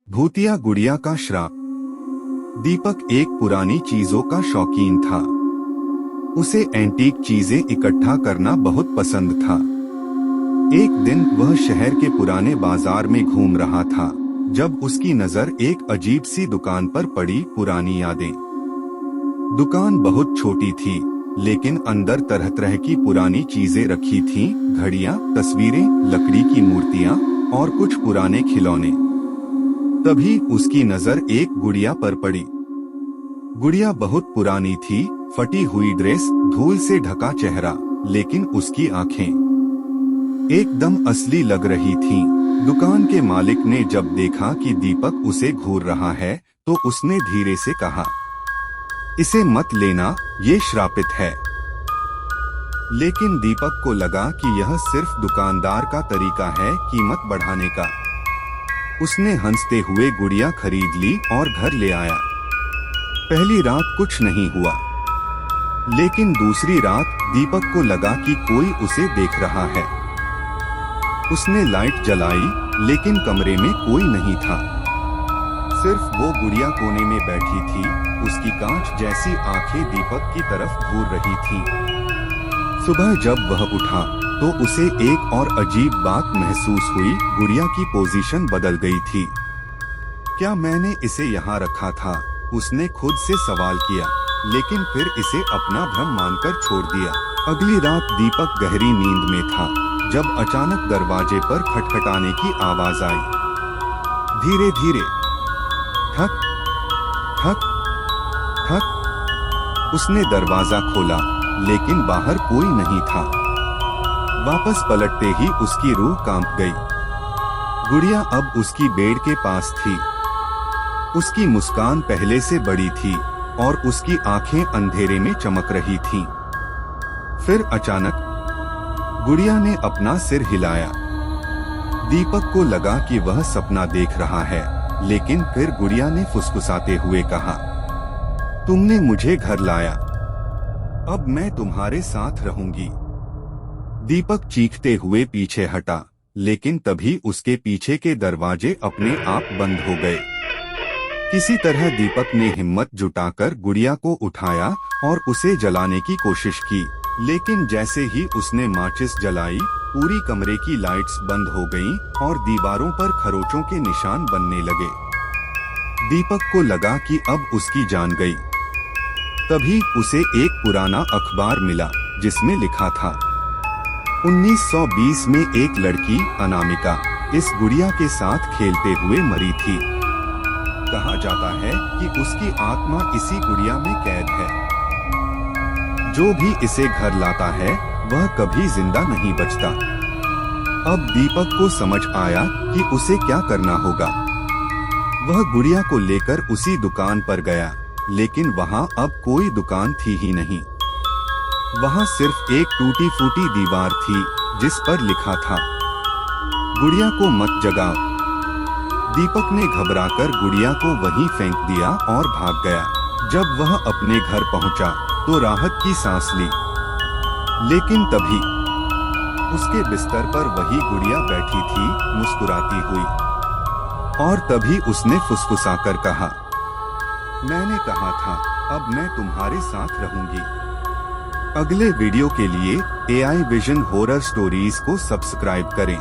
भूतिया गुड़िया का श्राप। दीपक एक पुरानी चीजों का शौकीन था। उसे एंटीक चीजें इकट्ठा करना बहुत पसंद था। एक दिन वह शहर के पुराने बाजार में घूम रहा था जब उसकी नजर एक अजीब सी दुकान पर पड़ी। पुरानी यादें। दुकान बहुत छोटी थी लेकिन अंदर तरह तरह की पुरानी चीजें रखी थीं। घड़ियां, तस्वीरें, लकड़ी की मूर्तियां और कुछ पुराने खिलौने। तभी उसकी नजर एक गुड़िया पर पड़ी। गुड़िया बहुत पुरानी थी, फटी हुई ड्रेस, धूल से ढका चेहरा, लेकिन उसकी आंखें एकदम असली लग रही थीं। दुकान के मालिक ने जब देखा कि दीपक उसे घूर रहा है तो उसने धीरे से कहा, इसे मत लेना, ये श्रापित है। लेकिन दीपक को लगा कि यह सिर्फ दुकानदार का तरीका है कीमत बढ़ाने का। उसने हंसते हुए गुड़िया खरीद ली और घर ले आया। पहली रात कुछ नहीं हुआ, लेकिन दूसरी रात दीपक को लगा कि कोई उसे देख रहा है। उसने लाइट जलाई, लेकिन कमरे में कोई नहीं था। सिर्फ वो गुड़िया कोने में बैठी थी, उसकी कांच जैसी आंखें दीपक की तरफ घूर रही थीं। सुबह जब वह उठा तो उसे एक और अजीब बात महसूस हुई। गुड़िया की पोजीशन बदल गई थी। क्या मैंने इसे यहाँ रखा था? उसने खुद से सवाल किया, लेकिन फिर इसे अपना भ्रम मानकर छोड़ दिया। अगली रात दीपक गहरी नींद में था जब अचानक दरवाजे पर खटखटाने की आवाज आई। धीरे धीरे, ठक ठक ठक। उसने दरवाजा खोला, लेकिन बाहर कोई नहीं था। वापस पलटते ही उसकी रूह कांप गई। गुड़िया अब उसकी बेड के पास थी। उसकी मुस्कान पहले से बड़ी थी और उसकी आंखें अंधेरे में चमक रही थीं। फिर अचानक गुड़िया ने अपना सिर हिलाया। दीपक को लगा कि वह सपना देख रहा है, लेकिन फिर गुड़िया ने फुसफुसाते हुए कहा, तुमने मुझे घर लाया, अब मैं तुम्हारे साथ रहूंगी। दीपक चीखते हुए पीछे हटा, लेकिन तभी उसके पीछे के दरवाजे अपने आप बंद हो गए। किसी तरह दीपक ने हिम्मत जुटाकर गुड़िया को उठाया और उसे जलाने की कोशिश की, लेकिन जैसे ही उसने माचिस जलाई, पूरी कमरे की लाइट्स बंद हो गईं और दीवारों पर खरोचों के निशान बनने लगे। दीपक को लगा कि अब उसकी जान गई। तभी उसे एक पुराना अखबार मिला जिसमें लिखा था, 1920 में एक लड़की अनामिका इस गुड़िया के साथ खेलते हुए मरी थी। कहा जाता है कि उसकी आत्मा इसी गुड़िया में कैद है। जो भी इसे घर लाता है वह कभी जिंदा नहीं बचता। अब दीपक को समझ आया कि उसे क्या करना होगा। वह गुड़िया को लेकर उसी दुकान पर गया, लेकिन वहाँ अब कोई दुकान थी ही नहीं। वहाँ सिर्फ एक टूटी फूटी दीवार थी जिस पर लिखा था, गुड़िया को मत जगाओ। दीपक ने घबराकर गुड़िया को वहीं फेंक दिया और भाग गया। जब वह अपने घर पहुंचा तो राहत की सांस ली, लेकिन तभी उसके बिस्तर पर वही गुड़िया बैठी थी, मुस्कुराती हुई। और तभी उसने फुसफुसाकर कहा, मैंने कहा था अब मैं तुम्हारे साथ रहूंगी। अगले वीडियो के लिए AI विजन हॉरर स्टोरीज को सब्सक्राइब करें।